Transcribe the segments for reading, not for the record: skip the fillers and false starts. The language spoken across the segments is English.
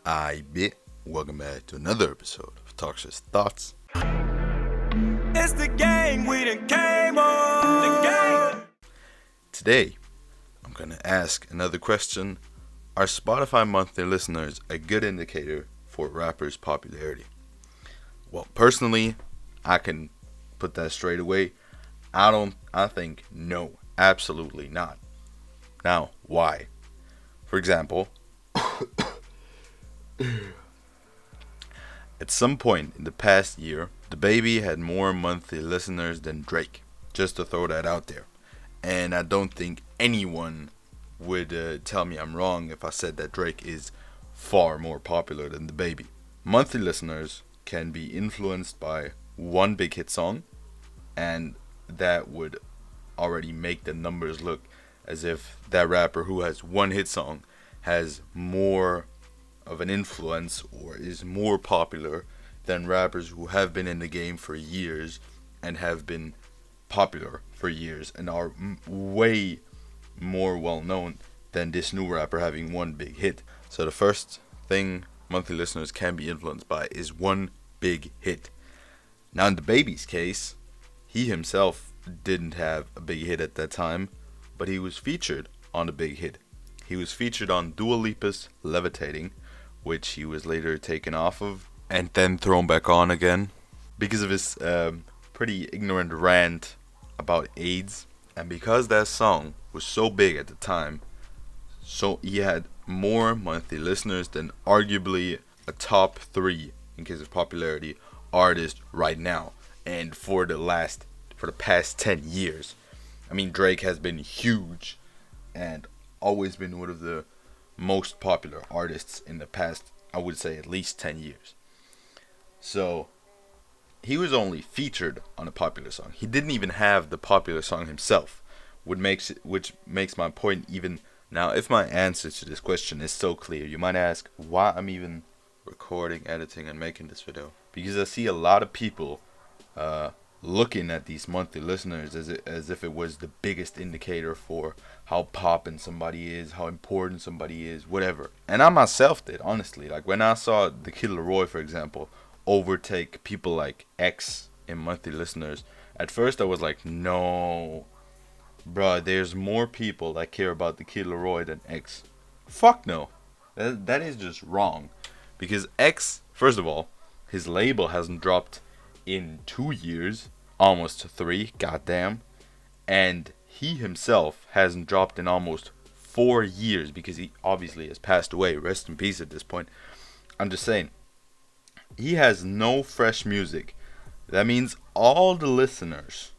I bet. Welcome back to another episode of Toxiris Thoughts. It's the game we done came on. The game. Today, I'm gonna ask another question. Are Spotify monthly listeners a good indicator for rappers' popularity? Well, personally, I can put that straight away. I think no, absolutely not. Now, why? For example, at some point in the past year, DaBaby had more monthly listeners than Drake. Just to throw that out there. And I don't think anyone would tell me I'm wrong if I said that Drake is far more popular than DaBaby. Monthly listeners can be influenced by one big hit song, and that would already make the numbers look as if that rapper who has one hit song has more of an influence or is more popular than rappers who have been in the game for years and have been popular for years and are way more well known than this new rapper having one big hit. So the first thing monthly listeners can be influenced by is one big hit. Now in DaBaby's case, he himself didn't have a big hit at that time, but he was featured on a big hit. He was featured on Dua Lipa's Levitating, which he was later taken off of and then thrown back on again because of his pretty ignorant rant about AIDS. And because that song was so big at the time, so he had more monthly listeners than arguably a top 3 in case of popularity artist right now and for the past 10 years. I mean, Drake has been huge and always been one of the most popular artists in the past, I would say, at least 10 years. So he was only featured on a popular song. He didn't even have the popular song himself, which makes my point even now. If my answer to this question is so clear, you might ask why I'm even recording, editing, and making this video. Because I see a lot of people looking at these monthly listeners as if it was the biggest indicator for how poppin' somebody is, how important somebody is, whatever. And I myself did, honestly. Like when I saw the Kid Laroi, for example, overtake people like X in monthly listeners, at first I was like, no, bruh, there's more people that care about the Kid Laroi than X. Fuck no. That is just wrong. Because X, first of all, his label hasn't dropped in 2 years, almost 3, goddamn. And he himself hasn't dropped in almost 4 years because he obviously has passed away. Rest in peace at this point. I'm just saying, he has no fresh music. That means all the listeners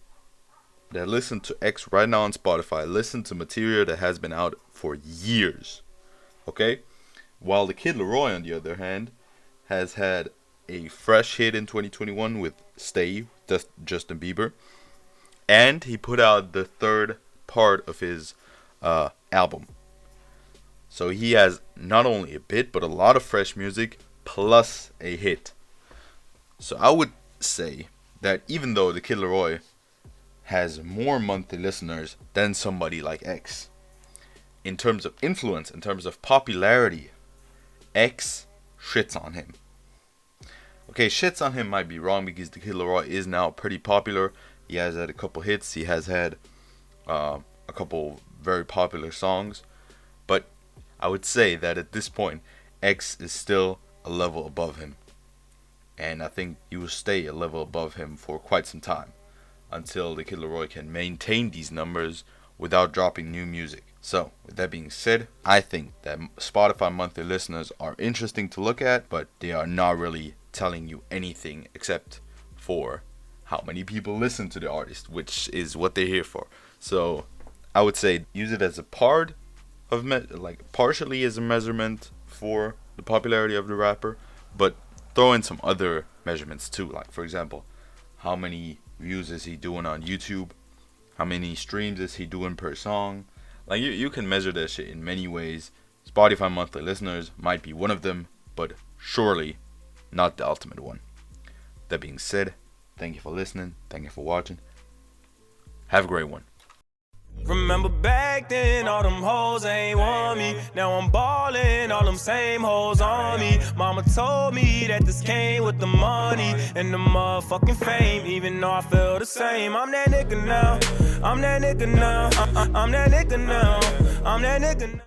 that listen to X right now on Spotify listen to material that has been out for years. Okay? While the Kid Laroi, on the other hand, has had a fresh hit in 2021 with Stay, Justin Bieber. And he put out the third part of his album. So he has not only a bit, but a lot of fresh music plus a hit. So I would say that even though the Kid Laroi has more monthly listeners than somebody like X, in terms of influence, in terms of popularity, X shits on him. Okay, shits on him might be wrong because the Kid Laroi is now pretty popular. He has had a couple hits. He has had a couple very popular songs. But I would say that at this point, X is still a level above him. And I think he will stay a level above him for quite some time until the Kid Laroi can maintain these numbers without dropping new music. So, with that being said, I think that Spotify monthly listeners are interesting to look at, but they are not really telling you anything except for how many people listen to the artist, which is what they're here for. So, I would say use it as a part of partially as a measurement for the popularity of the rapper, but throw in some other measurements too. Like, for example, how many views is he doing on YouTube? How many streams is he doing per song? Like, you can measure that shit in many ways. Spotify monthly listeners might be one of them, but surely not the ultimate one. That being said, thank you for listening. Thank you for watching. Have a great one. Remember back back then, all them hoes ain't want me. Now I'm ballin', all them same hoes on me. Mama told me that this came with the money and the motherfucking fame, even though I feel the same. I'm that nigga now. I'm that nigga now. I'm that nigga now. I'm that nigga now.